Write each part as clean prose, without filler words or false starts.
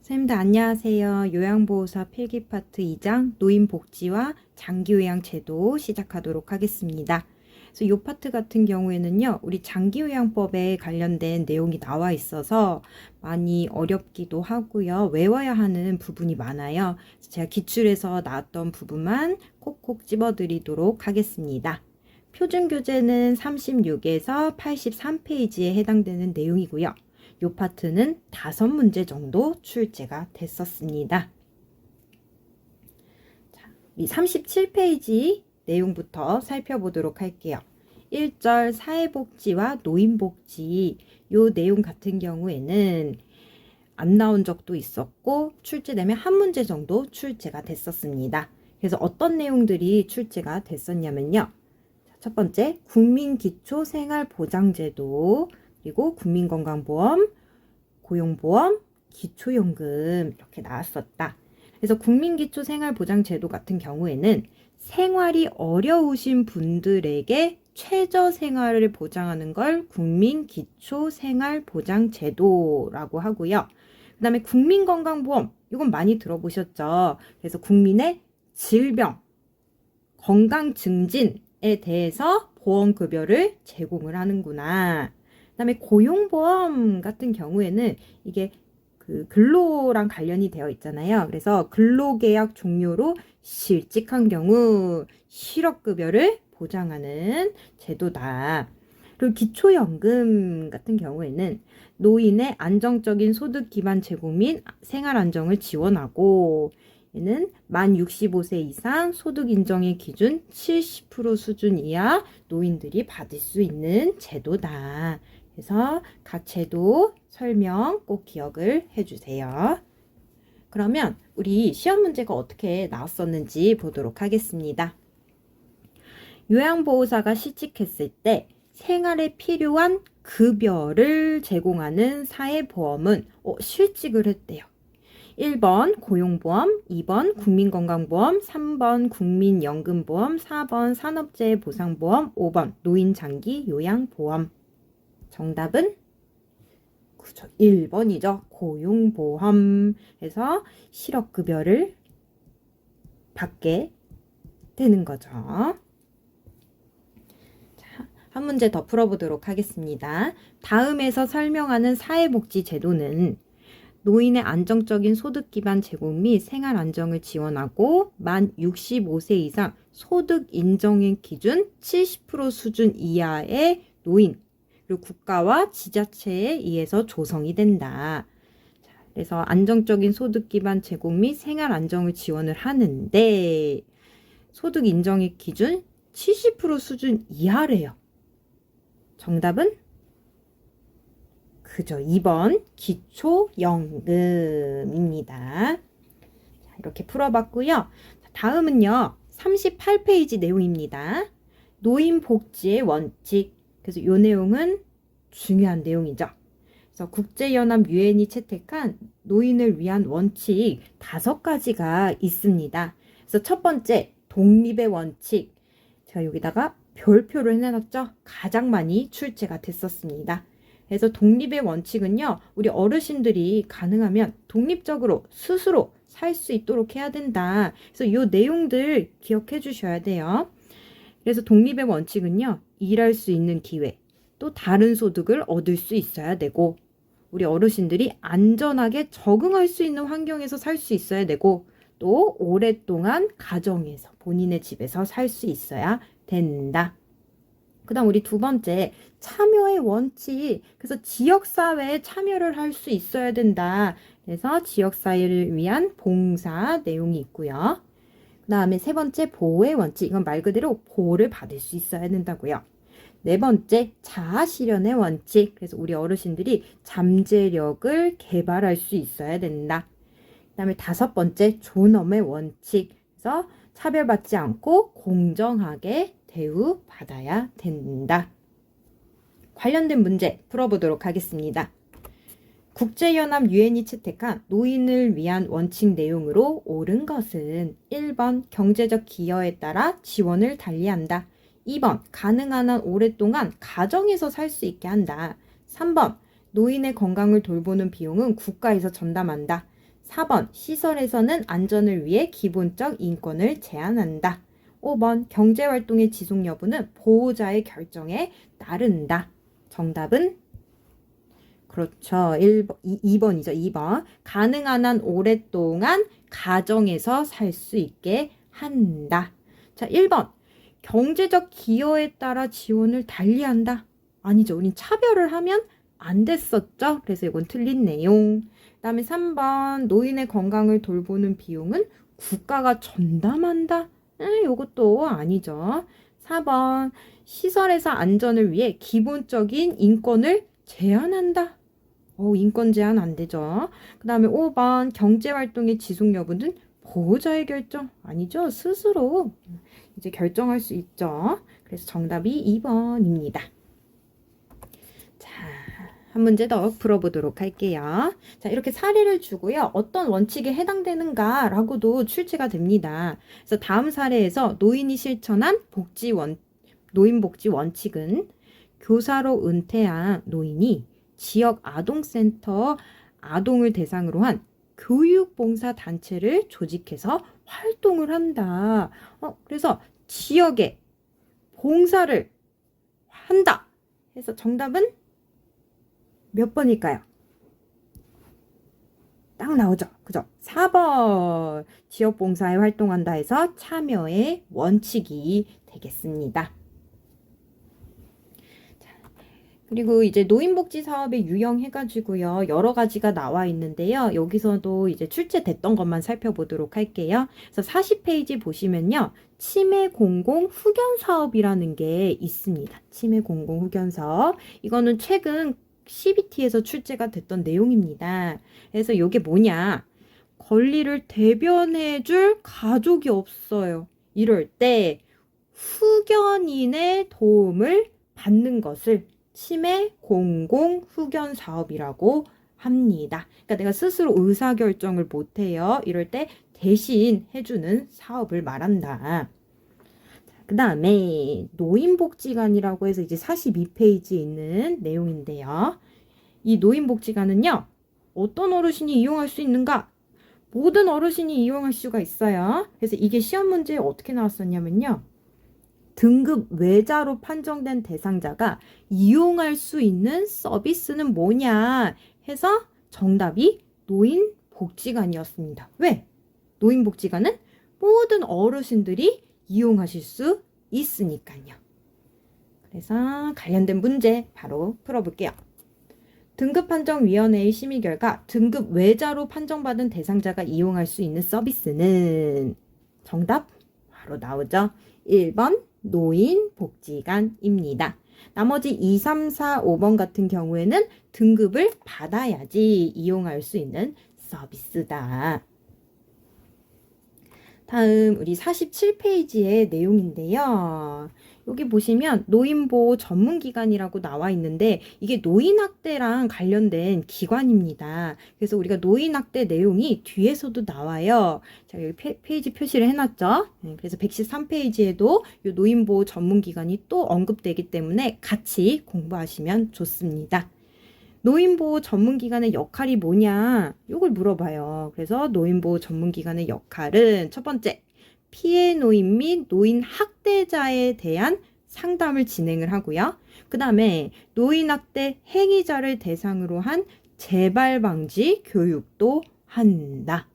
선생님들 안녕하세요. 요양보호사 필기 파트 2장 노인복지와 장기요양제도 시작하도록 하겠습니다. 그래서 이 파트 같은 경우에는요, 우리 장기요양법에 관련된 내용이 나와 있어서 많이 어렵기도 하고요. 외워야 하는 부분이 많아요. 그래서 제가 기출에서 나왔던 부분만 콕콕 집어드리도록 하겠습니다. 표준교재는 36에서 83페이지에 해당되는 내용이고요. 이 파트는 5문제 정도 출제가 됐었습니다. 자, 이 37페이지 내용부터 살펴보도록 할게요. 1절 사회복지와 노인복지 이 내용 같은 경우에는 안 나온 적도 있었고 출제되면 한 문제 정도 출제가 됐었습니다. 그래서 어떤 내용들이 출제가 됐었냐면요. 첫 번째, 국민기초생활보장제도, 그리고 국민건강보험, 고용보험, 기초연금 이렇게 나왔었다. 그래서 국민기초생활보장제도 같은 경우에는 생활이 어려우신 분들에게 최저생활을 보장하는 걸 국민기초생활보장제도라고 하고요. 그 다음에 국민건강보험, 이건 많이 들어보셨죠? 그래서 국민의 질병, 건강 증진에 대해서 보험급여를 제공을 하는구나. 그 다음에 고용보험 같은 경우에는 이게 그 근로랑 관련이 되어 있잖아요. 그래서 근로계약 종료로 실직한 경우 실업급여를 보장하는 제도다. 그리고 기초연금 같은 경우에는 노인의 안정적인 소득 기반 제공 및 생활 안정을 지원하고, 얘는 만 65세 이상 소득 인정의 기준 70% 수준 이하 노인들이 받을 수 있는 제도다. 그래서 각 제도 설명 꼭 기억을 해주세요. 그러면 우리 시험 문제가 어떻게 나왔었는지 보도록 하겠습니다. 요양보호사가 실직했을 때 생활에 필요한 급여를 제공하는 사회보험은 실직을 했대요. 1번 고용보험, 2번 국민건강보험, 3번 국민연금보험, 4번 산업재해보상보험, 5번 노인장기요양보험. 정답은 그죠, 1번이죠. 고용보험. 해서 실업급여를 받게 되는 거죠. 자, 한 문제 더 풀어보도록 하겠습니다. 다음에서 설명하는 사회복지제도는 노인의 안정적인 소득 기반 제공 및 생활 안정을 지원하고 만 65세 이상 소득 인정의 기준 70% 수준 이하의 노인, 그리고 국가와 지자체에 의해서 조성이 된다. 자, 그래서 안정적인 소득 기반 제공 및 생활 안정을 지원을 하는데 소득 인정의 기준 70% 수준 이하래요. 정답은 그죠. 2번 기초연금입니다. 자, 이렇게 풀어봤고요. 다음은요. 38페이지 내용입니다. 노인복지의 원칙. 그래서 이 내용은 중요한 내용이죠. 그래서 국제연합 유엔이 채택한 노인을 위한 원칙 5가지가 있습니다. 그래서 첫 번째, 독립의 원칙. 제가 여기다가 별표를 해놨죠. 가장 많이 출제가 됐었습니다. 그래서 독립의 원칙은요, 우리 어르신들이 가능하면 독립적으로 스스로 살 수 있도록 해야 된다. 그래서 이 내용들 기억해 주셔야 돼요. 그래서 독립의 원칙은요, 일할 수 있는 기회, 또 다른 소득을 얻을 수 있어야 되고, 우리 어르신들이 안전하게 적응할 수 있는 환경에서 살 수 있어야 되고, 또 오랫동안 가정에서 본인의 집에서 살 수 있어야 된다. 그 다음 우리 두 번째, 참여의 원칙. 그래서 지역사회에 참여를 할 수 있어야 된다. 그래서 지역사회를 위한 봉사 내용이 있고요. 그 다음에 세 번째, 보호의 원칙. 이건 말 그대로 보호를 받을 수 있어야 된다고요. 네 번째, 자아실현의 원칙. 그래서 우리 어르신들이 잠재력을 개발할 수 있어야 된다. 그 다음에 다섯 번째, 존엄의 원칙. 그래서 차별받지 않고 공정하게 대우받아야 된다. 관련된 문제 풀어보도록 하겠습니다. 국제연합 유엔이 채택한 노인을 위한 원칙 내용으로 옳은 것은 1번 경제적 기여에 따라 지원을 달리한다. 2번 가능한 한 오랫동안 가정에서 살 수 있게 한다. 3번 노인의 건강을 돌보는 비용은 국가에서 전담한다. 4번 시설에서는 안전을 위해 기본적 인권을 제한한다. 5번 경제활동의 지속 여부는 보호자의 결정에 따른다. 정답은 그렇죠. 2번이죠. 2번. 가능한 한 오랫동안 가정에서 살 수 있게 한다. 자, 1번. 경제적 기여에 따라 지원을 달리한다. 아니죠. 우린 차별을 하면 안 됐었죠. 그래서 이건 틀린 내용. 그다음에 3번. 노인의 건강을 돌보는 비용은 국가가 전담한다. 이것도 아니죠. 4번. 시설에서 안전을 위해 기본적인 인권을 제한한다. 인권 제한 안 되죠. 그 다음에 5번 경제활동의 지속 여부는 보호자의 결정 아니죠. 스스로 이제 결정할 수 있죠. 그래서 정답이 2번입니다. 자, 한 문제 더 풀어보도록 할게요. 자, 이렇게 사례를 주고요. 어떤 원칙에 해당되는가라고도 출제가 됩니다. 그래서 다음 사례에서 노인이 실천한 노인복지 원칙은 교사로 은퇴한 노인이 지역 아동센터 아동을 대상으로 한 교육봉사단체를 조직해서 활동을 한다. 그래서 지역에 봉사를 한다. 그래서 정답은 몇 번일까요? 딱 나오죠. 그죠? 4번. 지역봉사에 활동한다 해서 참여의 원칙이 되겠습니다. 그리고 이제 노인복지 사업에 유형해가지고요. 여러 가지가 나와 있는데요. 여기서도 이제 출제됐던 것만 살펴보도록 할게요. 그래서 40페이지 보시면요. 치매 공공 후견 사업이라는 게 있습니다. 치매 공공 후견 사업. 이거는 최근 CBT에서 출제가 됐던 내용입니다. 그래서 이게 뭐냐. 권리를 대변해줄 가족이 없어요. 이럴 때 후견인의 도움을 받는 것을 치매 공공 후견 사업이라고 합니다. 그러니까 내가 스스로 의사결정을 못해요. 이럴 때 대신 해주는 사업을 말한다. 그 다음에 노인복지관이라고 해서 이제 42페이지에 있는 내용인데요. 이 노인복지관은요. 어떤 어르신이 이용할 수 있는가? 모든 어르신이 이용할 수가 있어요. 그래서 이게 시험 문제에 어떻게 나왔었냐면요. 등급 외자로 판정된 대상자가 이용할 수 있는 서비스는 뭐냐 해서 정답이 노인복지관이었습니다. 왜? 노인복지관은 모든 어르신들이 이용하실 수 있으니까요. 그래서 관련된 문제 바로 풀어볼게요. 등급판정위원회의 심의 결과 등급 외자로 판정받은 대상자가 이용할 수 있는 서비스는 정답 바로 나오죠. 1번 노인복지관입니다. 나머지 2, 3, 4, 5번 같은 경우에는 등급을 받아야지 이용할 수 있는 서비스다. 다음 우리 47페이지의 내용인데요. 여기 보시면 노인보호 전문기관이라고 나와 있는데 이게 노인학대랑 관련된 기관입니다. 그래서 우리가 노인학대 내용이 뒤에서도 나와요. 자, 여기 페이지 표시를 해놨죠. 그래서 113페이지에도 이 노인보호 전문기관이 또 언급되기 때문에 같이 공부하시면 좋습니다. 노인보호 전문기관의 역할이 뭐냐? 이걸 물어봐요. 그래서 노인보호 전문기관의 역할은 첫 번째, 피해 노인 및 노인 학대자에 대한 상담을 진행을 하고요. 그 다음에 노인 학대 행위자를 대상으로 한 재발 방지 교육도 한다.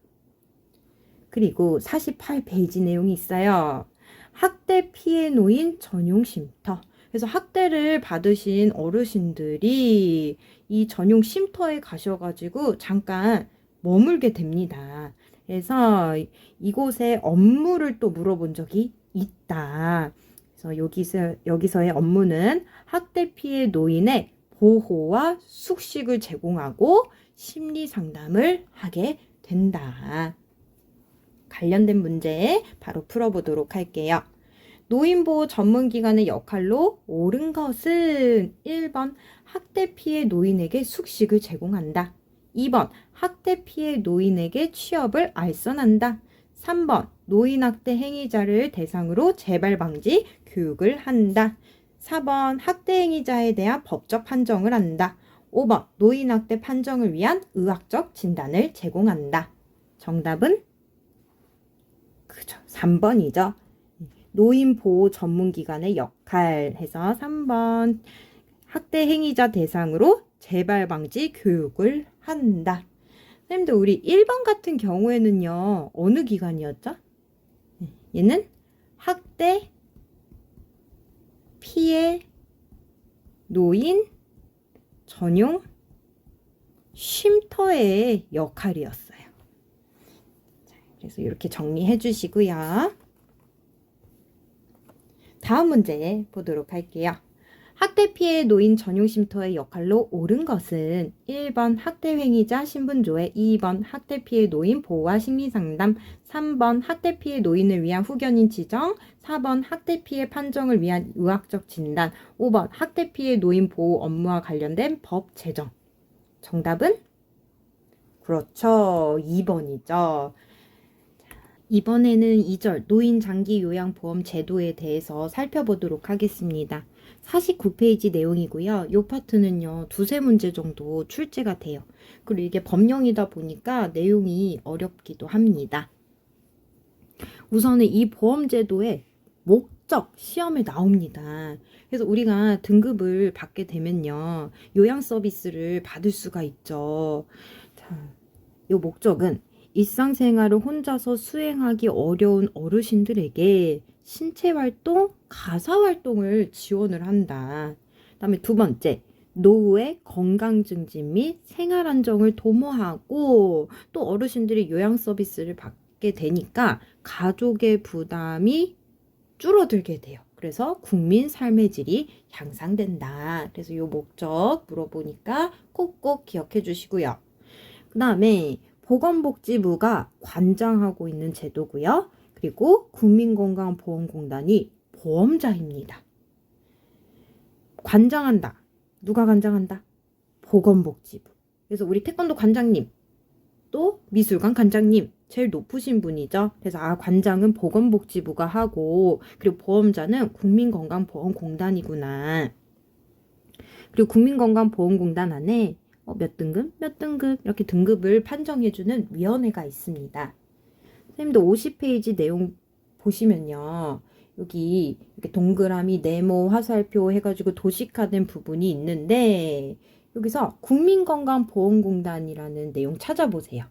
그리고 48페이지 내용이 있어요. 학대 피해 노인 전용 쉼터. 그래서 학대를 받으신 어르신들이 이 전용 쉼터에 가셔가지고 잠깐 머물게 됩니다. 그래서 이곳의 업무를 또 물어본 적이 있다. 그래서 여기서의 업무는 학대 피해 노인의 보호와 숙식을 제공하고 심리 상담을 하게 된다. 관련된 문제 바로 풀어보도록 할게요. 노인보호 전문기관의 역할로 옳은 것은 1번 학대 피해 노인에게 숙식을 제공한다. 2번 학대 피해 노인에게 취업을 알선한다. 3번 노인학대 행위자를 대상으로 재발 방지 교육을 한다. 4번 학대 행위자에 대한 법적 판정을 한다. 5번 노인학대 판정을 위한 의학적 진단을 제공한다. 정답은 그죠. 3번이죠. 노인보호 전문기관의 역할 해서 3번. 학대 행위자 대상으로 재발 방지 교육을 한다. 선생님들 우리 1번 같은 경우에는요. 어느 기관이었죠? 얘는 학대 피해 노인 전용 쉼터의 역할이었어요. 그래서 이렇게 정리해 주시고요. 다음 문제 보도록 할게요. 학대 피해 노인 전용 쉼터의 역할로 옳은 것은 1번 학대 행위자 신분조회, 2번 학대 피해 노인 보호와 심리상담, 3번 학대 피해 노인을 위한 후견인 지정, 4번 학대 피해 판정을 위한 의학적 진단, 5번 학대 피해 노인 보호 업무와 관련된 법 제정. 정답은? 그렇죠. 2번이죠. 이번에는 2절 노인 장기 요양 보험 제도에 대해서 살펴보도록 하겠습니다. 49페이지 내용이고요. 이 파트는요. 두세 문제 정도 출제가 돼요. 그리고 이게 법령이다 보니까 내용이 어렵기도 합니다. 우선은 이 보험 제도의 목적 시험에 나옵니다. 그래서 우리가 등급을 받게 되면요. 요양 서비스를 받을 수가 있죠. 자, 이 목적은 일상생활을 혼자서 수행하기 어려운 어르신들에게 신체활동, 가사활동을 지원을 한다. 그다음에 두 번째, 노후의 건강 증진 및 생활 안정을 도모하고 또 어르신들이 요양 서비스를 받게 되니까 가족의 부담이 줄어들게 돼요. 그래서 국민 삶의 질이 향상된다. 그래서 이 목적 물어보니까 꼭꼭 기억해 주시고요. 그 다음에 보건복지부가 관장하고 있는 제도고요. 그리고 국민건강보험공단이 보험자입니다. 관장한다. 누가 관장한다? 보건복지부. 그래서 우리 태권도 관장님, 또 미술관 관장님, 제일 높으신 분이죠. 그래서 관장은 보건복지부가 하고 그리고 보험자는 국민건강보험공단이구나. 그리고 국민건강보험공단 안에 몇 등급, 몇 등급 이렇게 등급을 판정해주는 위원회가 있습니다. 선생님도 50페이지 내용 보시면요. 여기 이렇게 동그라미, 네모, 화살표 해가지고 도식화된 부분이 있는데 여기서 국민건강보험공단이라는 내용 찾아보세요.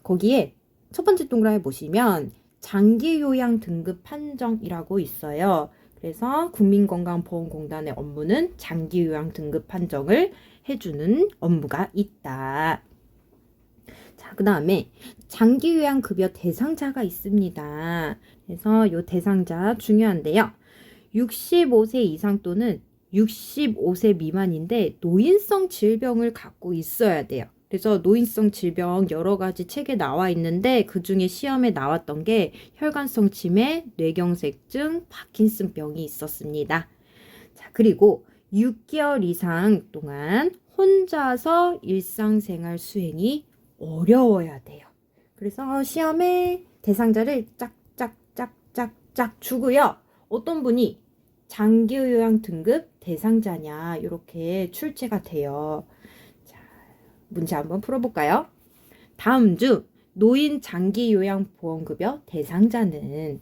거기에 첫 번째 동그라미 보시면 장기요양 등급 판정이라고 있어요. 그래서 국민건강보험공단의 업무는 장기요양 등급 판정을 해주는 업무가 있다. 자, 그 다음에 장기요양급여 대상자가 있습니다. 그래서 이 대상자 중요한데요. 65세 이상 또는 65세 미만인데 노인성 질병을 갖고 있어야 돼요. 그래서 노인성 질병 여러 가지 책에 나와 있는데 그 중에 시험에 나왔던 게 혈관성 치매, 뇌경색증, 파킨슨병이 있었습니다. 자, 그리고 6개월 이상 동안 혼자서 일상생활 수행이 어려워야 돼요. 그래서 시험에 대상자를 짝짝짝짝짝 주고요. 어떤 분이 장기요양 등급 대상자냐 이렇게 출제가 돼요. 자, 문제 한번 풀어볼까요? 다음 중 노인 장기요양보험급여 대상자는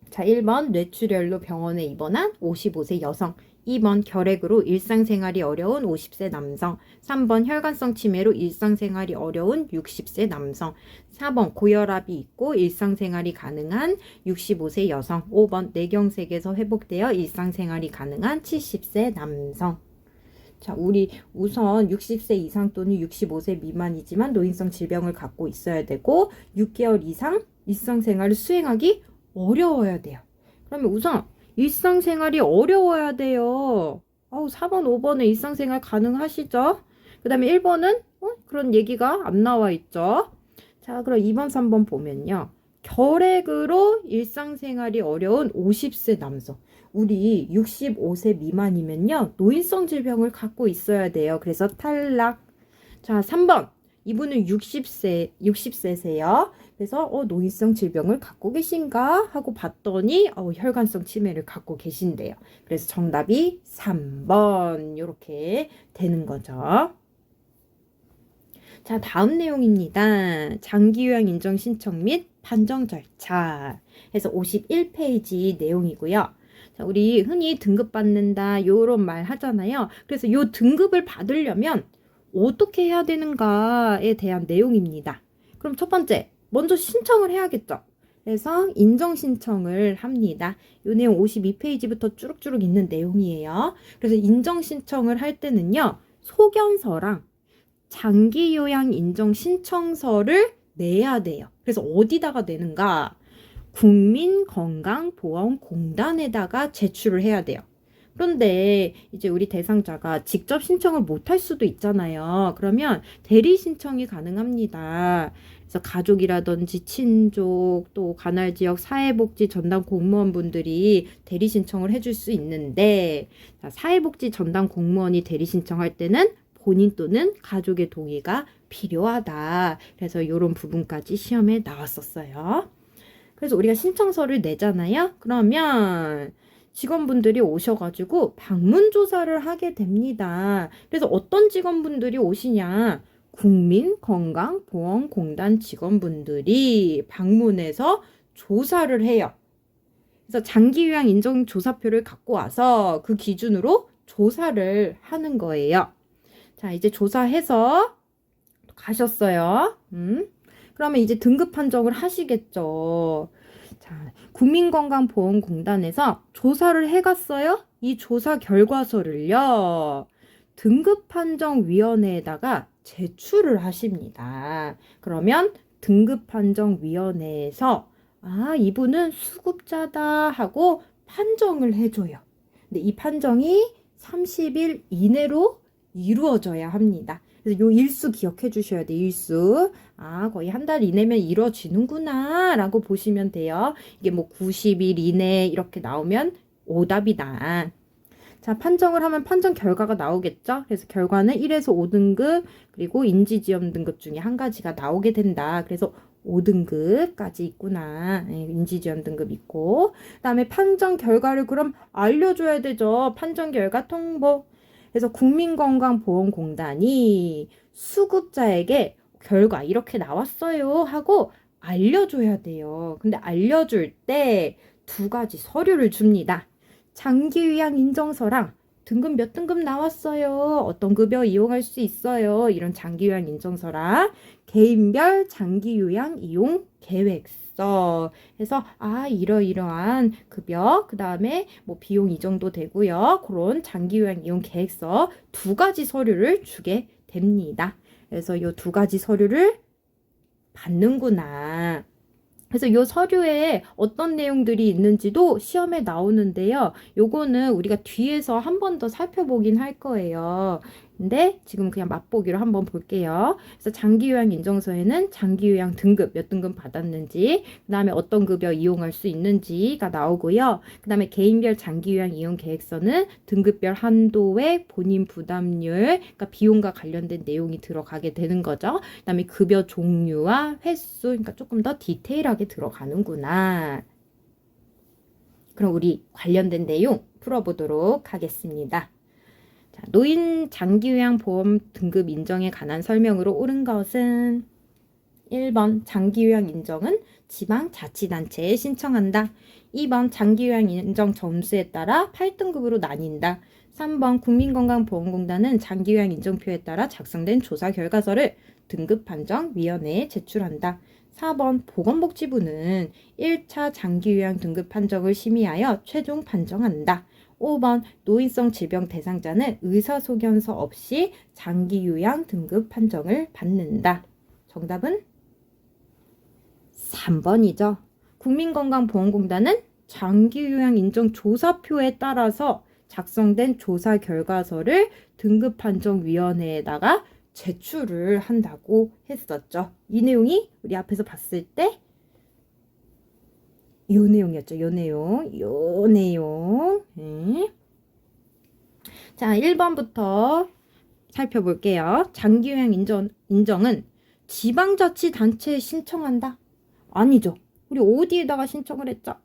자 1번 뇌출혈로 병원에 입원한 55세 여성, 2번 결핵으로 일상생활이 어려운 50세 남성, 3번 혈관성 치매로 일상생활이 어려운 60세 남성, 4번 고혈압이 있고 일상생활이 가능한 65세 여성, 5번 뇌경색에서 회복되어 일상생활이 가능한 70세 남성. 자, 우리 우선 60세 이상 또는 65세 미만이지만 노인성 질병을 갖고 있어야 되고 6개월 이상 일상생활을 수행하기 어려워야 돼요. 그러면 우선 일상생활이 어려워야 돼요. 4번, 5번은 일상생활 가능하시죠? 그 다음에 1번은 그런 얘기가 안 나와 있죠. 자, 그럼 2번, 3번 보면요. 결핵으로 일상생활이 어려운 50세 남성. 우리 65세 미만이면요. 노인성 질병을 갖고 있어야 돼요. 그래서 탈락. 자, 3번. 이분은 60세세요. 그래서 노인성 질병을 갖고 계신가 하고 봤더니 혈관성 치매를 갖고 계신대요. 그래서 정답이 3번 이렇게 되는 거죠. 자, 다음 내용입니다. 장기요양 인정 신청 및 판정 절차 해서 51페이지 내용이고요. 자, 우리 흔히 등급 받는다 요런 말 하잖아요. 그래서 요 등급을 받으려면 어떻게 해야 되는가에 대한 내용입니다. 그럼 첫 번째, 먼저 신청을 해야겠죠. 그래서 인정 신청을 합니다. 요 내용 52페이지부터 쭈룩쭈룩 있는 내용이에요. 그래서 인정 신청을 할 때는요, 소견서랑 장기 요양 인정 신청서를 내야 돼요. 그래서 어디다가 내는가? 국민건강보험공단에다가 제출을 해야 돼요. 그런데 이제 우리 대상자가 직접 신청을 못할 수도 있잖아요. 그러면 대리 신청이 가능합니다. 그래서 가족이라든지 친족 또 관할 지역 사회복지 전담 공무원분들이 대리 신청을 해줄 수 있는데, 사회복지 전담 공무원이 대리 신청할 때는 본인 또는 가족의 동의가 필요하다. 그래서 이런 부분까지 시험에 나왔었어요. 그래서 우리가 신청서를 내잖아요. 그러면 직원분들이 오셔가지고 방문조사를 하게 됩니다. 그래서 어떤 직원분들이 오시냐? 국민건강보험공단 직원분들이 방문해서 조사를 해요. 그래서 장기요양 인정조사표를 갖고 와서 그 기준으로 조사를 하는 거예요. 자, 이제 조사해서 가셨어요. 그러면 이제 등급 판정을 하시겠죠. 자, 국민건강보험공단에서 조사를 해갔어요. 이 조사 결과서를요, 등급판정위원회에다가 제출을 하십니다. 그러면 등급판정위원회에서 이분은 수급자다 하고 판정을 해줘요. 근데 이 판정이 30일 이내로 이루어져야 합니다. 그래서 요 일수 기억해 주셔야 돼요. 일수. 거의 한 달 이내면 이루어지는구나 라고 보시면 돼요. 이게 뭐 90일 이내 이렇게 나오면 오답이다. 자, 판정을 하면 판정 결과가 나오겠죠. 그래서 결과는 1에서 5등급 그리고 인지지원 등급 중에 한 가지가 나오게 된다. 그래서 5등급까지 있구나. 인지지원 등급 있고, 그 다음에 판정 결과를 그럼 알려줘야 되죠. 판정 결과 통보. 그래서 국민건강보험공단이 수급자에게 결과 이렇게 나왔어요 하고 알려줘야 돼요. 근데 알려줄 때 두 가지 서류를 줍니다. 장기요양 인정서랑 등급 몇 등급 나왔어요. 어떤 급여 이용할 수 있어요. 이런 장기요양 인정서랑 개인별 장기요양 이용 계획서 해서 이러이러한 급여 그 다음에 뭐 비용 이 정도 되고요. 그런 장기요양 이용 계획서 두 가지 서류를 주게 됩니다. 그래서 이 두 가지 서류를 받는구나. 그래서 이 서류에 어떤 내용들이 있는지도 시험에 나오는데요. 요거는 우리가 뒤에서 한 번 더 살펴보긴 할 거예요. 근데 지금 그냥 맛보기로 한번 볼게요. 그래서 장기요양 인정서에는 장기요양 등급 몇 등급 받았는지, 그 다음에 어떤 급여 이용할 수 있는지가 나오고요. 그 다음에 개인별 장기요양 이용 계획서는 등급별 한도액, 본인 부담률, 그러니까 비용과 관련된 내용이 들어가게 되는 거죠. 그 다음에 급여 종류와 횟수, 그러니까 조금 더 디테일하게 들어가는구나. 그럼 우리 관련된 내용 풀어보도록 하겠습니다. 자, 노인 장기요양 보험 등급 인정에 관한 설명으로 옳은 것은 1번 장기요양 인정은 지방자치단체에 신청한다. 2번 장기요양 인정 점수에 따라 8등급으로 나뉜다. 3번 국민건강보험공단은 장기요양 인정표에 따라 작성된 조사 결과서를 등급판정위원회에 제출한다. 4번 보건복지부는 1차 장기요양 등급 판정을 심의하여 최종 판정한다. 5번 노인성 질병 대상자는 의사소견서 없이 장기요양 등급 판정을 받는다. 정답은 3번이죠. 국민건강보험공단은 장기요양 인정 조사표에 따라서 작성된 조사 결과서를 등급판정위원회에다가 제출을 한다고 했었죠. 이 내용이 우리 앞에서 봤을 때 요 내용이었죠. 요 내용. 네. 자, 1번부터 살펴볼게요. 장기요양 인정은 지방자치단체에 신청한다. 아니죠. 우리 어디에다가 신청을 했죠?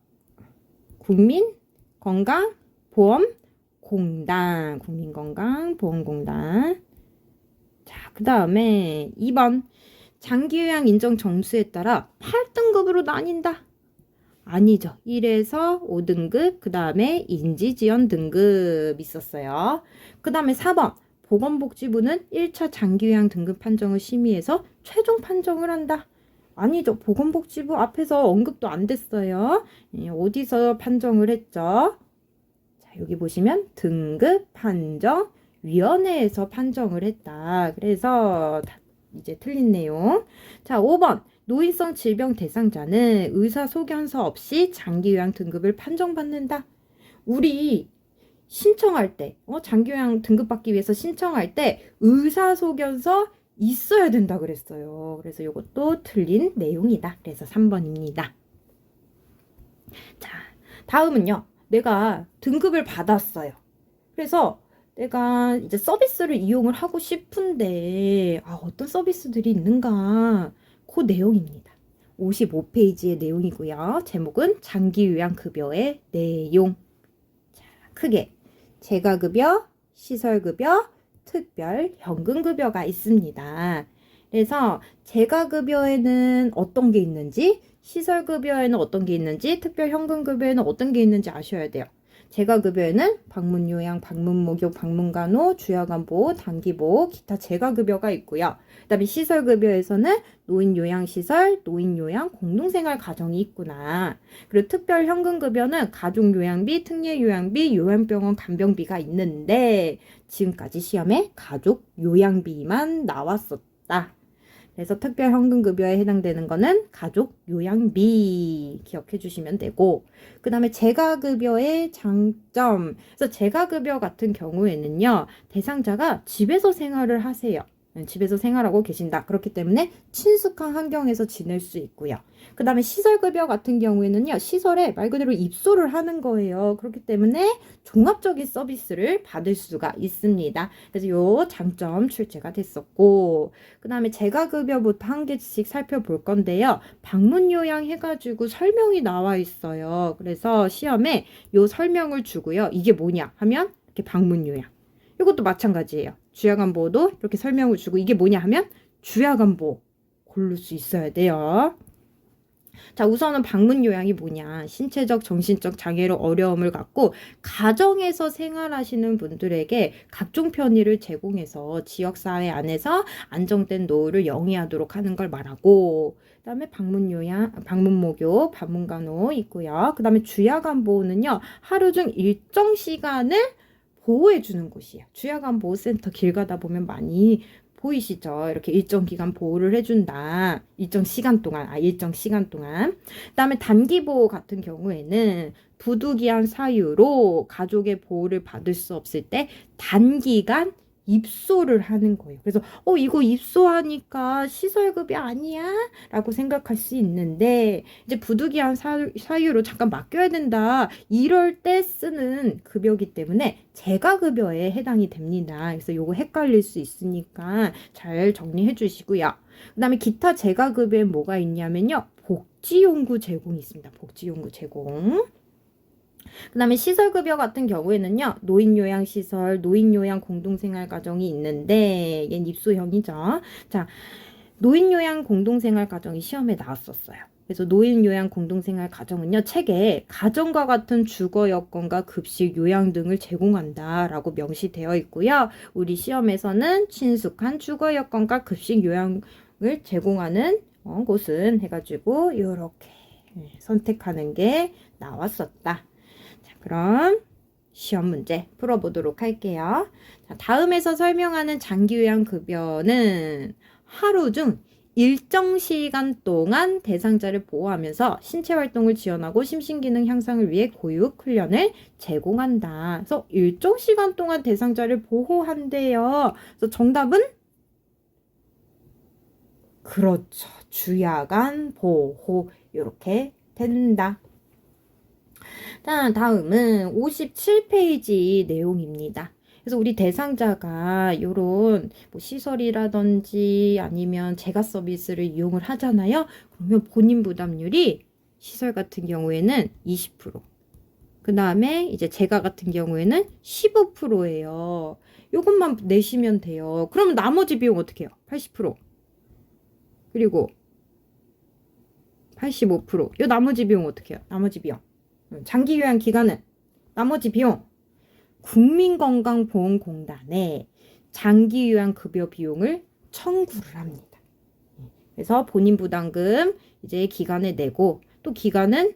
국민건강보험공단. 자, 그 다음에 2번. 장기요양 인정 점수에 따라 8등급으로 나뉜다. 아니죠. 1에서 5등급, 그 다음에 인지지원 등급 있었어요. 그 다음에 4번. 보건복지부는 1차 장기요양 등급 판정을 심의해서 최종 판정을 한다. 아니죠. 보건복지부 앞에서 언급도 안 됐어요. 어디서 판정을 했죠? 자, 여기 보시면 등급 판정 위원회에서 판정을 했다. 그래서 이제 틀린 내용. 자, 5번. 노인성 질병 대상자는 의사소견서 없이 장기요양 등급을 판정받는다. 우리 신청할 때, 장기요양 등급 받기 위해서 신청할 때 의사소견서 있어야 된다 그랬어요. 그래서 이것도 틀린 내용이다. 그래서 3번입니다. 자, 다음은요. 내가 등급을 받았어요. 그래서 내가 이제 서비스를 이용을 하고 싶은데 어떤 서비스들이 있는가? 그 내용입니다. 55페이지의 내용이고요. 제목은 장기요양급여의 내용. 자, 크게 재가급여, 시설급여, 특별 현금급여가 있습니다. 그래서 재가급여에는 어떤 게 있는지, 시설급여에는 어떤 게 있는지, 특별 현금급여에는 어떤 게 있는지 아셔야 돼요. 재가급여에는 방문요양, 방문목욕, 방문간호, 주야간보호, 단기보호, 기타 재가급여가 있고요. 그 다음에 시설급여에서는 노인요양시설, 노인요양, 공동생활가정이 있구나. 그리고 특별현금급여는 가족요양비, 특례요양비, 요양병원 간병비가 있는데 지금까지 시험에 가족요양비만 나왔었다. 그래서 특별현금급여에 해당되는 거는 가족요양비 기억해 주시면 되고, 그 다음에 재가급여의 장점. 그래서 재가급여 같은 경우에는요, 대상자가 집에서 생활을 하세요. 집에서 생활하고 계신다. 그렇기 때문에 친숙한 환경에서 지낼 수 있고요. 그 다음에 시설급여 같은 경우에는요, 시설에 말 그대로 입소를 하는 거예요. 그렇기 때문에 종합적인 서비스를 받을 수가 있습니다. 그래서 요 장점 출제가 됐었고, 그 다음에 재가급여부터 한 개씩 살펴볼 건데요. 방문요양 해가지고 설명이 나와 있어요. 그래서 시험에 요 설명을 주고요. 이게 뭐냐 하면 이렇게 방문요양. 이것도 마찬가지예요. 주야간보호도 이렇게 설명을 주고 이게 뭐냐 하면 주야간보호 고를 수 있어야 돼요. 자, 우선은 방문요양이 뭐냐. 신체적, 정신적 장애로 어려움을 갖고 가정에서 생활하시는 분들에게 각종 편의를 제공해서 지역사회 안에서 안정된 노후를 영위하도록 하는 걸 말하고, 그 다음에 방문요양, 방문목욕, 방문간호 있고요. 그 다음에 주야간보호는요, 하루 중 일정 시간을 보호해주는 곳이에요. 주야간보호센터 길 가다 보면 많이 보이시죠? 이렇게 일정 기간 보호를 해준다. 일정 시간 동안. 그 다음에 단기보호 같은 경우에는 부득이한 사유로 가족의 보호를 받을 수 없을 때 단기간 입소를 하는 거예요. 그래서 이거 입소하니까 시설급여 아니야? 라고 생각할 수 있는데, 이제 부득이한 사유로 잠깐 맡겨야 된다. 이럴 때 쓰는 급여기 때문에 재가급여에 해당이 됩니다. 그래서 요거 헷갈릴 수 있으니까 잘 정리해 주시고요. 그 다음에 기타 재가급여에 뭐가 있냐면요, 복지용구 제공이 있습니다. 복지용구 제공. 그 다음에 시설급여 같은 경우에는요, 노인요양시설, 노인요양 공동생활가정이 있는데, 얘는 입소형이죠. 자, 노인요양 공동생활가정이 시험에 나왔었어요. 그래서 노인요양 공동생활가정은요, 책에 가정과 같은 주거 여건과 급식, 요양 등을 제공한다라고 명시되어 있고요. 우리 시험에서는 친숙한 주거 여건과 급식, 요양을 제공하는 곳은 해가지고 이렇게 선택하는 게 나왔었다. 그럼 시험 문제 풀어보도록 할게요. 자, 다음에서 설명하는 장기요양급여는 하루 중 일정 시간 동안 대상자를 보호하면서 신체활동을 지원하고 심신기능 향상을 위해 교육, 훈련을 제공한다. 그래서 일정 시간 동안 대상자를 보호한대요. 그래서 정답은? 그렇죠. 주야간 보호. 이렇게 된다. 자, 다음은 57페이지 내용입니다. 그래서 우리 대상자가 요런 시설이라든지 아니면 재가 서비스를 이용을 하잖아요. 그러면 본인 부담률이 시설 같은 경우에는 20%, 그 다음에 이제 제가 같은 경우에는 15%예요. 요것만 내시면 돼요. 그러면 나머지 비용 어떻게 해요? 80%. 그리고 85%. 요 나머지 비용 어떻게 해요? 나머지 비용. 장기 요양 기간은 나머지 비용. 국민건강보험공단에 장기 요양 급여 비용을 청구를 합니다. 그래서 본인 부담금 이제 기간에 내고 또 기간은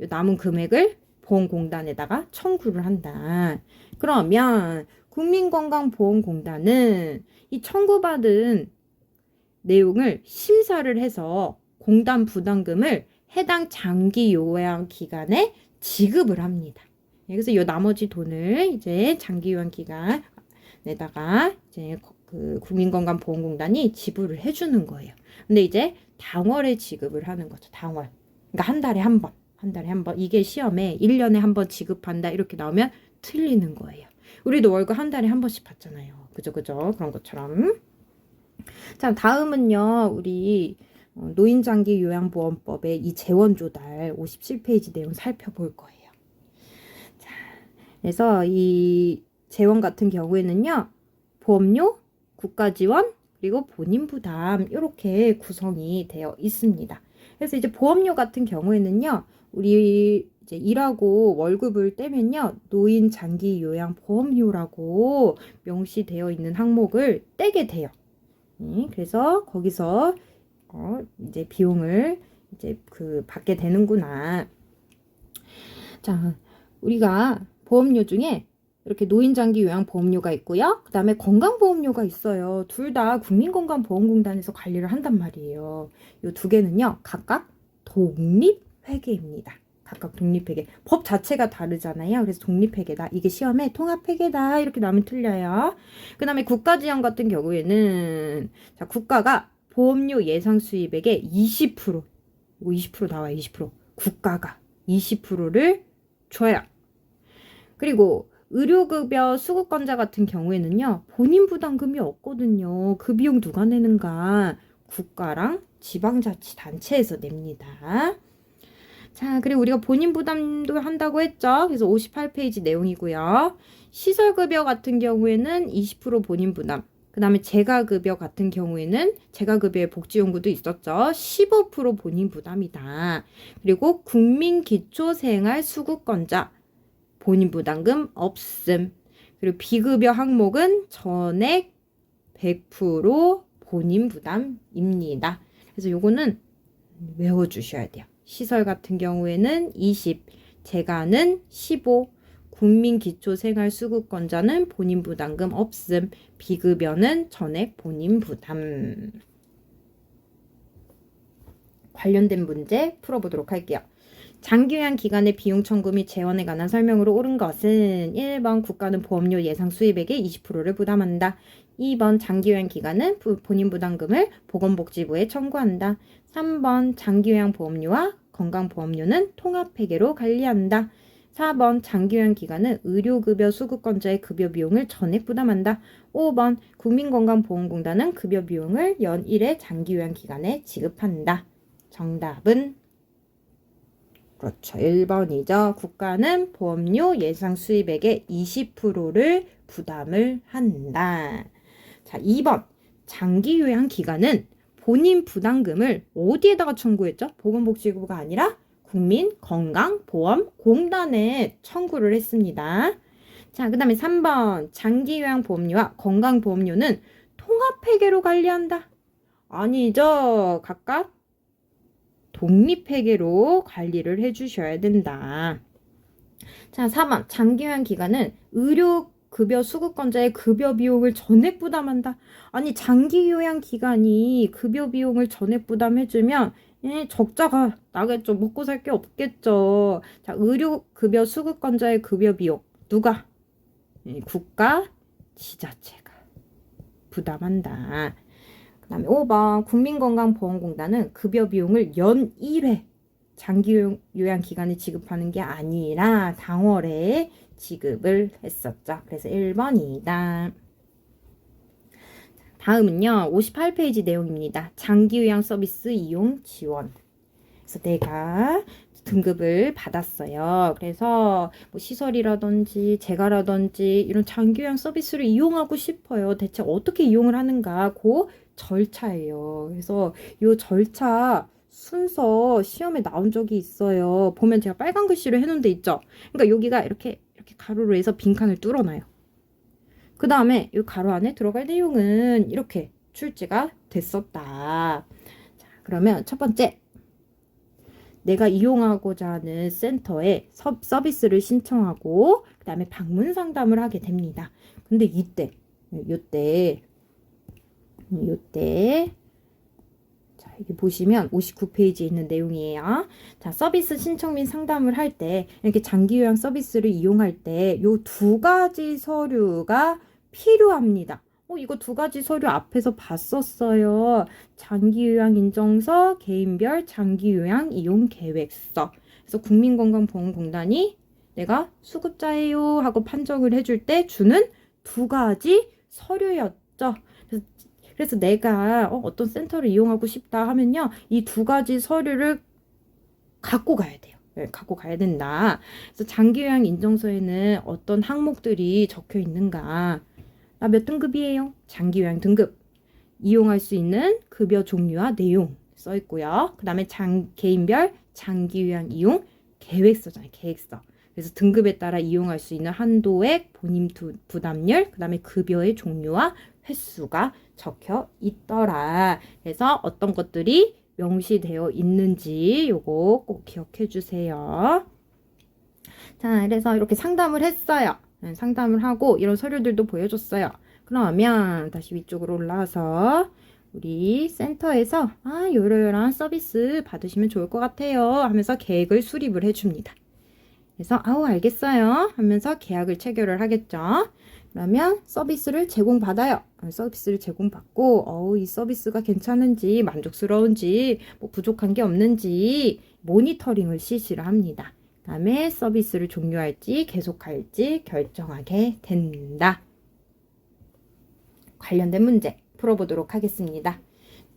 요 남은 금액을 보험공단에다가 청구를 한다. 그러면 국민건강보험공단은 이 청구받은 내용을 심사를 해서 공단 부담금을 해당 장기 요양 기간에 지급을 합니다. 그래서 이 나머지 돈을 이제 장기 요양 기간에다가 이제 그 국민건강보험공단이 지불을 해주는 거예요. 근데 이제 당월에 지급을 하는 거죠. 당월. 그러니까 한 달에 한 번. 이게 시험에 1년에 한 번 지급한다 이렇게 나오면 틀리는 거예요. 우리도 월급 한 달에 한 번씩 받잖아요. 그죠? 그런 것처럼. 자, 다음은요. 우리 노인장기 요양보험법의 이 재원조달 57페이지 내용 살펴볼 거예요. 자, 그래서 이 재원 같은 경우에는요. 보험료, 국가지원, 그리고 본인 부담 이렇게 구성이 되어 있습니다. 그래서 이제 보험료 같은 경우에는요. 우리 이제 일하고 월급을 떼면요. 노인 장기 요양 보험료라고 명시되어 있는 항목을 떼게 돼요. 그래서 거기서 이제 비용을 이제 받게 되는구나. 자, 우리가 보험료 중에 이렇게 노인장기 요양보험료가 있고요. 그 다음에 건강보험료가 있어요. 둘 다 국민건강보험공단에서 관리를 한단 말이에요. 이 두 개는요. 각각 독립회계입니다. 각각 독립회계. 법 자체가 다르잖아요. 그래서 독립회계다. 이게 시험에 통합회계다. 이렇게 나오면 틀려요. 그 다음에 국가지원 같은 경우에는 자, 국가가 보험료 예상 수입액의 20% 이거 20% 나와요. 20% 국가가 20%를 줘요. 그리고 의료급여 수급권자 같은 경우에는요. 본인 부담금이 없거든요. 그 비용 누가 내는가? 국가랑 지방자치단체에서 냅니다. 자, 그리고 우리가 본인 부담도 한다고 했죠. 그래서 58페이지 내용이고요. 시설급여 같은 경우에는 20% 본인 부담. 그 다음에 재가급여 같은 경우에는 재가급여의 복지연구도 있었죠. 15% 본인 부담이다. 그리고 국민기초생활수급권자 본인 부담금 없음. 그리고 비급여 항목은 전액 100% 본인 부담입니다. 그래서 요거는 외워주셔야 돼요. 시설 같은 경우에는 20, 재가는 15, 국민기초생활수급권자는 본인 부담금 없음, 비급여는 전액 본인 부담. 관련된 문제 풀어보도록 할게요. 장기요양 기간의 비용 청구 및 재원에 관한 설명으로 옳은 것은 1번 국가는 보험료 예상 수입액의 20%를 부담한다. 2번 장기요양 기간은 본인 부담금을 보건복지부에 청구한다. 3번 장기요양 보험료와 건강보험료는 통합회계로 관리한다. 4번 장기요양 기간은 의료급여 수급권자의 급여 비용을 전액 부담한다. 5번 국민건강보험공단은 급여 비용을 연 1회 장기요양 기간에 지급한다. 정답은 그렇죠. 1번이죠. 국가는 보험료 예상 수입액의 20%를 부담을 한다. 자, 2번. 장기 요양 기간은 본인 부담금을 어디에다가 청구했죠? 보건복지부가 아니라 국민건강보험공단에 청구를 했습니다. 자, 그 다음에 3번. 장기 요양 보험료와 건강보험료는 통합회계로 관리한다. 아니죠. 각각 독립회계로 관리를 해주셔야 된다. 자, 4번. 장기요양 기간은 의료급여 수급권자의 급여 비용을 전액 부담한다. 아니, 장기요양 기간이 급여 비용을 전액 부담해주면 적자가 나겠죠. 먹고 살 게 없겠죠. 자, 의료급여 수급권자의 급여 비용. 누가? 국가, 지자체가 부담한다. 그 다음에 5번 국민건강보험공단은 급여 비용을 연 1회 장기요양 기간에 지급하는 게 아니라 당월에 지급을 했었죠. 그래서 1번이다. 다음은요. 58페이지 내용입니다. 장기요양 서비스 이용 지원. 그래서 내가 등급을 받았어요. 그래서 뭐 시설이라든지 재가라든지 이런 장기요양 서비스를 이용하고 싶어요. 대체 어떻게 이용을 하는가? 그 절차예요. 그래서 이 절차 순서 시험에 나온 적이 있어요. 보면 제가 빨간 글씨로 해놓은 데 있죠. 그러니까 여기가 이렇게 가로로 해서 빈칸을 뚫어놔요. 그 다음에 이 가로 안에 들어갈 내용은 이렇게 출제가 됐었다. 자, 그러면 첫 번째, 내가 이용하고자 하는 센터에 서비스를 신청하고 그 다음에 방문 상담을 하게 됩니다. 근데 요때 자, 여기 보시면 59페이지에 있는 내용이에요. 자, 서비스 신청 및 상담을 할 때 이렇게 장기요양 서비스를 이용할 때 요 두 가지 서류가 필요합니다. 이거 두 가지 서류 앞에서 봤었어요. 장기요양 인정서, 개인별 장기요양 이용 계획서. 그래서 국민건강보험공단이 내가 수급자예요 하고 판정을 해줄 때 주는 두 가지 서류였죠. 그래서 내가 어떤 센터를 이용하고 싶다 하면요, 이 두 가지 서류를 갖고 가야 돼요. 네, 갖고 가야 된다. 그래서 장기요양 인정서에는 어떤 항목들이 적혀 있는가? 나 몇 등급이에요? 장기요양 등급. 이용할 수 있는 급여 종류와 내용 써 있고요. 그 다음에 개인별 장기요양 이용 계획서잖아요. 계획서. 그래서 등급에 따라 이용할 수 있는 한도액, 본인 부담률, 그 다음에 급여의 종류와 횟수가 적혀 있더라. 그래서 어떤 것들이 명시되어 있는지 요거 꼭 기억해 주세요. 자, 그래서 이렇게 상담을 했어요. 상담을 하고 이런 서류들도 보여줬어요. 그러면 다시 위쪽으로 올라와서 우리 센터에서 요런 서비스 받으시면 좋을 것 같아요 하면서 계획을 수립을 해줍니다. 그래서 알겠어요 하면서 계약을 체결을 하겠죠. 그러면 서비스를 제공받아요. 서비스를 제공받고 이 서비스가 괜찮은지 만족스러운지 뭐 부족한 게 없는지 모니터링을 실시를 합니다. 그 다음에 서비스를 종료할지 계속할지 결정하게 된다. 관련된 문제 풀어보도록 하겠습니다.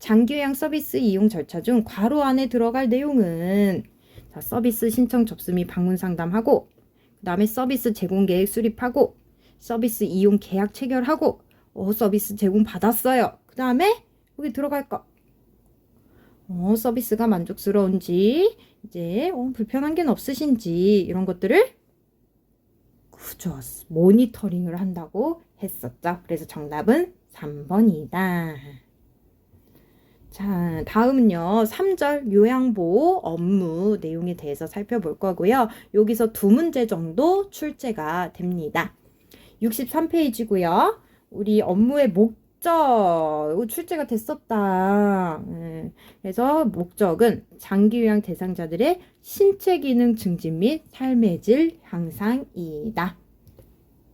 장기요양 서비스 이용 절차 중 괄호 안에 들어갈 내용은 자, 서비스 신청 접수 및 방문 상담하고 그 다음에 서비스 제공 계획 수립하고 서비스 이용 계약 체결하고 서비스 제공 받았어요. 그 다음에 여기 들어갈 거 서비스가 만족스러운지 이제 불편한 게 없으신지 이런 것들을 그죠 모니터링을 한다고 했었죠. 그래서 정답은 3번이다. 자, 다음은요. 3절 요양보호 업무 내용에 대해서 살펴볼 거고요. 여기서 두 문제 정도 출제가 됩니다. 63페이지고요. 우리 업무의 목적 출제가 됐었다. 그래서 목적은 장기요양 대상자들의 신체 기능 증진 및 삶의 질 향상이다.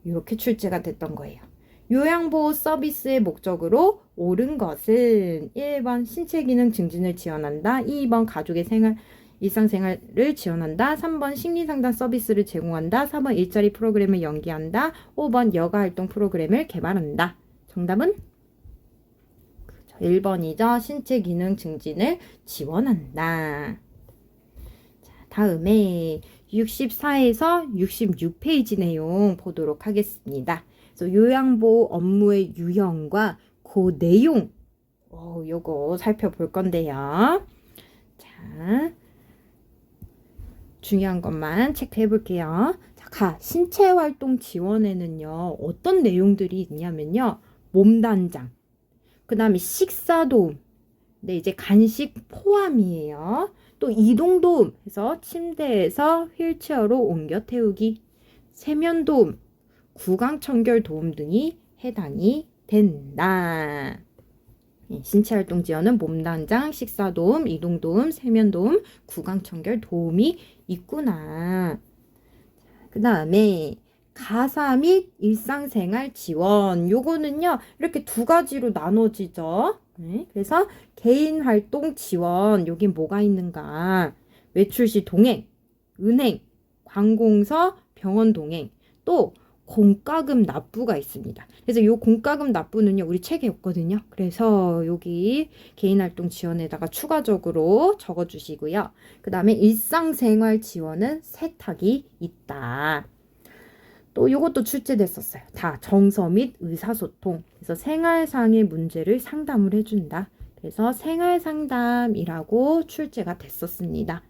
이렇게 출제가 됐던 거예요. 요양보호 서비스의 목적으로 옳은 것은 1번 신체 기능 증진을 지원한다. 2번 가족의 일상생활을 지원한다. 3번 심리상담 서비스를 제공한다. 4번 일자리 프로그램을 연계한다. 5번 여가활동 프로그램을 개발한다. 정답은 1번이죠. 신체 기능 증진을 지원한다. 자, 다음에 64에서 66페이지 내용 보도록 하겠습니다. 그래서 요양보호 업무의 유형과 그 내용 요거 살펴볼 건데요. 자, 중요한 것만 체크해 볼게요. 자, 신체활동 지원에는요 어떤 내용들이 있냐면요, 몸단장, 그 다음에 식사도움, 네, 이제 간식 포함이에요. 또 이동도움 해서 침대에서 휠체어로 옮겨 태우기, 세면도움, 구강청결 도움 등이 해당이 된다. 신체활동 지원은 몸단장, 식사도움, 이동도움, 세면도움, 구강청결 도움이 있구나. 그 다음에 가사 및 일상생활 지원, 요거는요 이렇게 두 가지로 나눠지죠. 그래서 개인활동 지원, 여긴 뭐가 있는가? 외출 시 동행, 은행, 관공서, 병원 동행, 또 공과금 납부가 있습니다. 그래서 이 공과금 납부는요, 우리 책에 없거든요. 그래서 여기 개인활동 지원에다가 추가적으로 적어주시고요. 그 다음에 일상생활 지원은 세탁이 있다. 또 이것도 출제됐었어요. 다 정서 및 의사소통. 그래서 생활상의 문제를 상담을 해준다. 그래서 생활상담이라고 출제가 됐었습니다.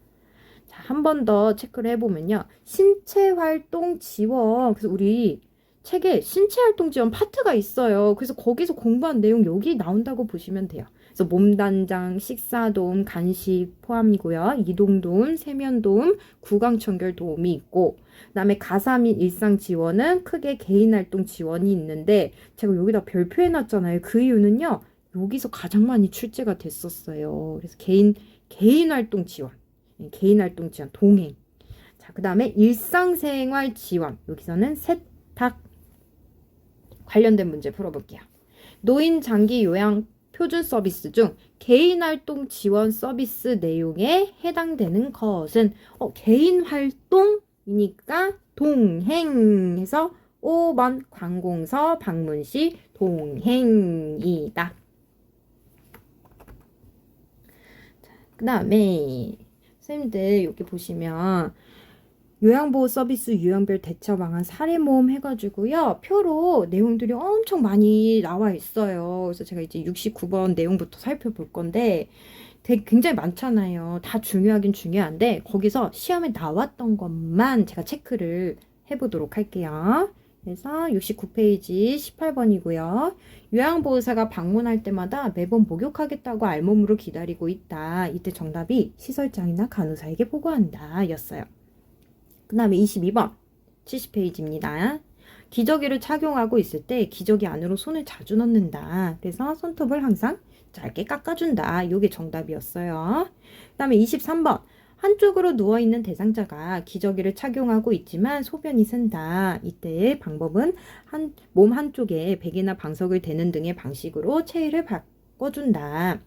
자, 한 번 더 체크를 해보면요. 신체활동 지원. 그래서 우리 책에 신체활동 지원 파트가 있어요. 그래서 거기서 공부한 내용 여기 나온다고 보시면 돼요. 그래서 몸단장, 식사도움, 간식 포함이고요. 이동도움, 세면도움, 구강청결 도움이 있고, 그 다음에 가사 및 일상 지원은 크게 개인활동 지원이 있는데, 제가 여기다 별표 해놨잖아요. 그 이유는요. 여기서 가장 많이 출제가 됐었어요. 그래서 개인활동 지원. 개인활동 지원, 동행. 자, 그 다음에 일상생활 지원. 여기서는 세탁 관련된 문제 풀어볼게요. 노인 장기 요양 표준 서비스 중 개인활동 지원 서비스 내용에 해당되는 것은 개인활동이니까 동행해서 5번 관공서 방문 시 동행이다. 그 다음에 선생님들 여기 보시면 요양보호 서비스 유형별 대처 방안 사례 모험 해가지고요. 표로 내용들이 엄청 많이 나와 있어요. 그래서 제가 이제 69번 내용부터 살펴볼 건데 굉장히 많잖아요. 다 중요하긴 중요한데 거기서 시험에 나왔던 것만 제가 체크를 해보도록 할게요. 그래서 69페이지 18번이고요. 요양보호사가 방문할 때마다 매번 목욕하겠다고 알몸으로 기다리고 있다. 이때 정답이 시설장이나 간호사에게 보고한다 였어요. 그 다음에 22번 70페이지입니다. 기저귀를 착용하고 있을 때 기저귀 안으로 손을 자주 넣는다. 그래서 손톱을 항상 짧게 깎아준다. 이게 정답이었어요. 그 다음에 23번 한쪽으로 누워있는 대상자가 기저귀를 착용하고 있지만 소변이 샌다. 이때의 방법은 몸 한쪽에 베개나 방석을 대는 등의 방식으로 체위를 바꿔준다.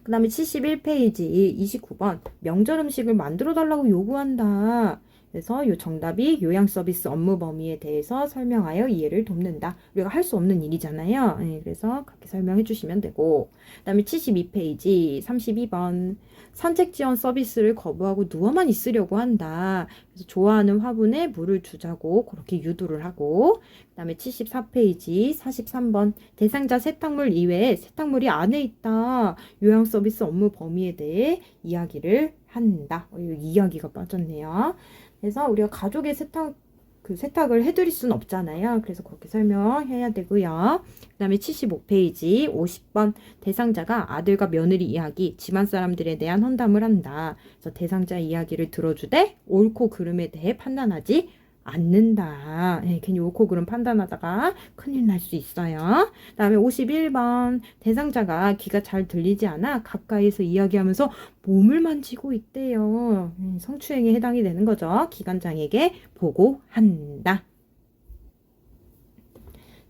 그 다음에 71페이지 29번 명절 음식을 만들어 달라고 요구한다. 그래서 이 정답이 요양 서비스 업무 범위에 대해서 설명하여 이해를 돕는다. 우리가 할 수 없는 일이잖아요. 네, 그래서 그렇게 설명해 주시면 되고 그 다음에 72페이지 32번 산책 지원 서비스를 거부하고 누워만 있으려고 한다. 그래서 좋아하는 화분에 물을 주자고 그렇게 유도를 하고 그 다음에 74페이지 43번 대상자 세탁물 이외에 세탁물이 안에 있다. 요양 서비스 업무 범위에 대해 이야기를 한다. 이야기가 빠졌네요. 그래서 우리가 가족의 세탁을 해드릴 수는 없잖아요. 그래서 그렇게 설명해야 되고요. 그 다음에 75페이지 50번 대상자가 아들과 며느리 이야기, 집안 사람들에 대한 헌담을 한다. 그래서 대상자 이야기를 들어주되 옳고 그름에 대해 판단하지 않는다. 네, 괜히 옳고 그름 판단하다가 큰일 날 수 있어요. 그 다음에 51번 대상자가 귀가 잘 들리지 않아 가까이서 이야기하면서 몸을 만지고 있대요. 성추행에 해당이 되는 거죠. 기관장에게 보고한다.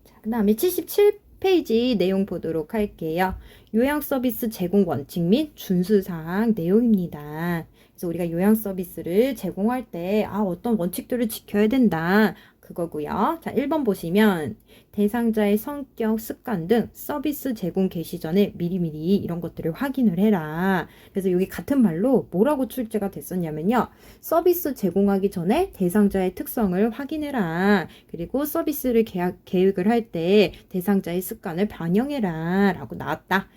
자, 그 다음에 77페이지 내용 보도록 할게요. 요양 서비스 제공 원칙 및 준수사항 내용입니다. 그래서 우리가 요양 서비스를 제공할 때 어떤 원칙들을 지켜야 된다. 그거고요. 자, 1번 보시면 대상자의 성격, 습관 등 서비스 제공 개시 전에 미리미리 이런 것들을 확인을 해라. 그래서 여기 같은 말로 뭐라고 출제가 됐었냐면요. 서비스 제공하기 전에 대상자의 특성을 확인해라. 그리고 서비스를 계획을 할 때 대상자의 습관을 반영해라. 라고 나왔다.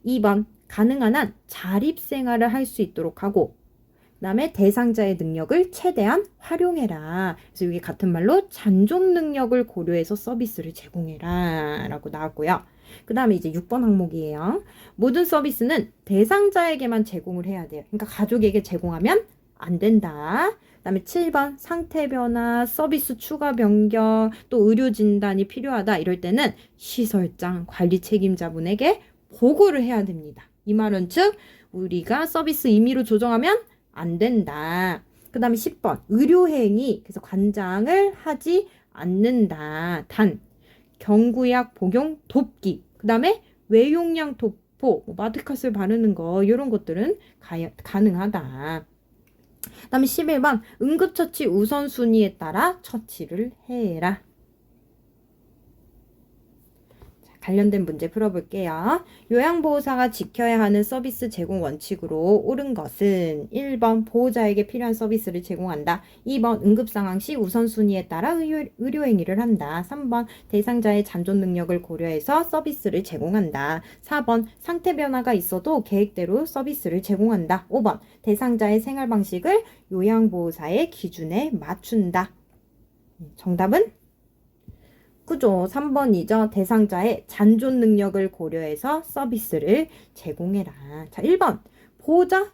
2번 가능한 한 자립생활을 할 수 있도록 하고 그 다음에 대상자의 능력을 최대한 활용해라. 그래서 이게 같은 말로 잔존 능력을 고려해서 서비스를 제공해라 라고 나왔고요. 그 다음에 이제 6번 항목이에요. 모든 서비스는 대상자에게만 제공을 해야 돼요. 그러니까 가족에게 제공하면 안 된다. 그 다음에 7번 상태 변화, 서비스 추가 변경, 또 의료 진단이 필요하다. 이럴 때는 시설장, 관리 책임자분에게 보고를 해야 됩니다. 이 말은 즉 우리가 서비스 임의로 조정하면 안 된다. 그 다음에 10번 의료행위 그래서 관장을 하지 않는다. 단 경구약 복용 돕기 그 다음에 외용량 도포 마드카스를 바르는 거 이런 것들은 가능하다. 그 다음에 11번 응급처치 우선순위에 따라 처치를 해라. 관련된 문제 풀어볼게요. 요양보호사가 지켜야 하는 서비스 제공 원칙으로 옳은 것은 1번 보호자에게 필요한 서비스를 제공한다. 2번 응급상황 시 우선순위에 따라 의료행위를 한다. 3번 대상자의 잔존 능력을 고려해서 서비스를 제공한다. 4번 상태 변화가 있어도 계획대로 서비스를 제공한다. 5번 대상자의 생활 방식을 요양보호사의 기준에 맞춘다. 정답은? 그죠. 3번이죠. 대상자의 잔존 능력을 고려해서 서비스를 제공해라. 자, 1번. 보호자?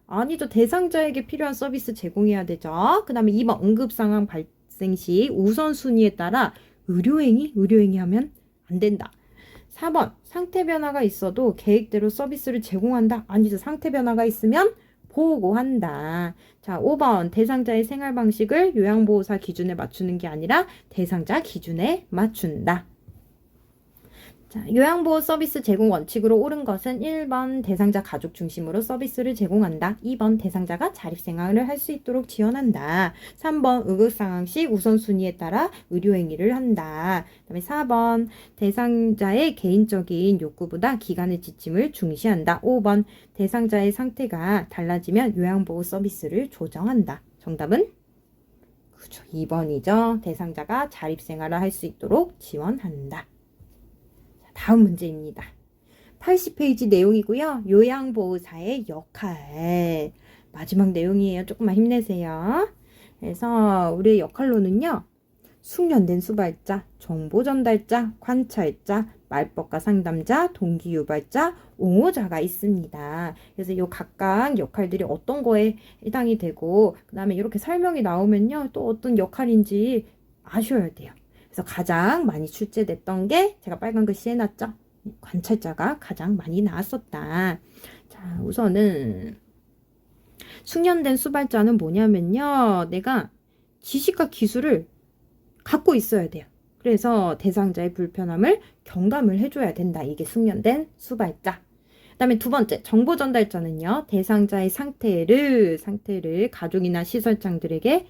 아니죠. 대상자에게 필요한 서비스 제공해야 되죠. 그 다음에 2번. 응급상황 발생 시 우선순위에 따라 의료행위 하면 안 된다. 4번. 상태 변화가 있어도 계획대로 서비스를 제공한다. 아니죠. 상태 변화가 있으면 보고한다. 자, 5번 대상자의 생활 방식을 요양보호사 기준에 맞추는 게 아니라 대상자 기준에 맞춘다. 자, 요양보호 서비스 제공 원칙으로 옳은 것은 1번 대상자 가족 중심으로 서비스를 제공한다. 2번 대상자가 자립생활을 할 수 있도록 지원한다. 3번 응급상황 시 우선순위에 따라 의료행위를 한다. 그 다음에 4번 대상자의 개인적인 욕구보다 기간의 지침을 중시한다. 5번 대상자의 상태가 달라지면 요양보호 서비스를 조정한다. 정답은? 그죠. 2번이죠. 대상자가 자립생활을 할 수 있도록 지원한다. 다음 문제입니다. 80페이지 내용이고요. 요양보호사의 역할. 마지막 내용이에요. 조금만 힘내세요. 그래서 우리의 역할로는요. 숙련된 수발자, 정보전달자, 관찰자, 말법가 상담자, 동기유발자, 옹호자가 있습니다. 그래서 이 각각 역할들이 어떤 거에 해당이 되고 그 다음에 이렇게 설명이 나오면요. 또 어떤 역할인지 아셔야 돼요. 그래서 가장 많이 출제됐던 게 제가 빨간 글씨에 해놨죠. 관찰자가 가장 많이 나왔었다. 자, 우선은 숙련된 수발자는 뭐냐면요. 내가 지식과 기술을 갖고 있어야 돼요. 그래서 대상자의 불편함을 경감을 해줘야 된다. 이게 숙련된 수발자. 그 다음에 두 번째, 정보 전달자는요. 대상자의 상태를 가족이나 시설장들에게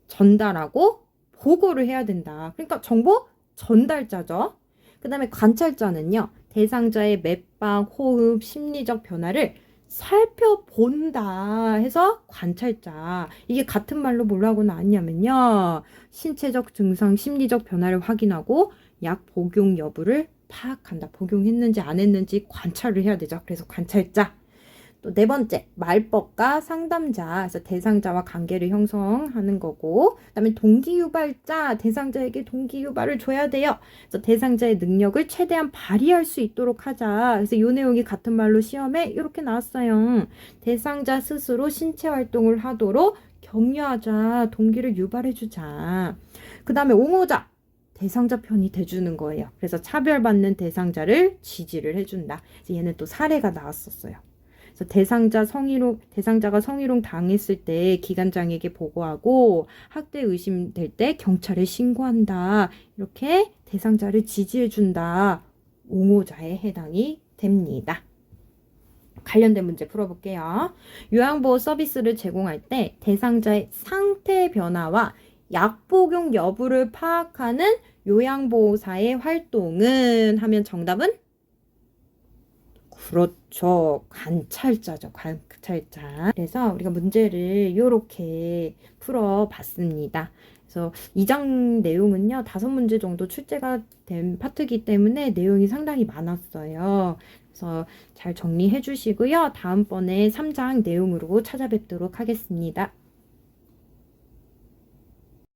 전달하고 보고를 해야 된다. 그러니까 정보 전달자죠. 그 다음에 관찰자는요. 대상자의 맥박, 호흡, 심리적 변화를 살펴본다 해서 관찰자. 이게 같은 말로 뭐라고 나왔냐면요. 신체적 증상, 심리적 변화를 확인하고 약 복용 여부를 파악한다. 복용했는지 안 했는지 관찰을 해야 되죠. 그래서 관찰자. 또 네 번째, 말법가 상담자. 그래서 대상자와 관계를 형성하는 거고, 그다음에 동기유발자. 대상자에게 동기유발을 줘야 돼요. 그래서 대상자의 능력을 최대한 발휘할 수 있도록 하자. 그래서 이 내용이 같은 말로 시험에 이렇게 나왔어요. 대상자 스스로 신체 활동을 하도록 격려하자. 동기를 유발해주자. 그 다음에 옹호자. 대상자 편이 돼주는 거예요. 그래서 차별받는 대상자를 지지를 해준다. 얘는 또 사례가 나왔었어요. 그래서 대상자가 성희롱 당했을 때 기관장에게 보고하고 학대 의심될 때 경찰에 신고한다. 이렇게 대상자를 지지해준다. 옹호자에 해당이 됩니다. 관련된 문제 풀어볼게요. 요양보호 서비스를 제공할 때 대상자의 상태 변화와 약 복용 여부를 파악하는 요양보호사의 활동은 하면 정답은? 그렇죠. 관찰자죠. 관찰자. 그래서 우리가 문제를 이렇게 풀어봤습니다. 그래서 2장 내용은요. 5문제 정도 출제가 된 파트이기 때문에 내용이 상당히 많았어요. 그래서 잘 정리해 주시고요. 다음번에 3장 내용으로 찾아뵙도록 하겠습니다.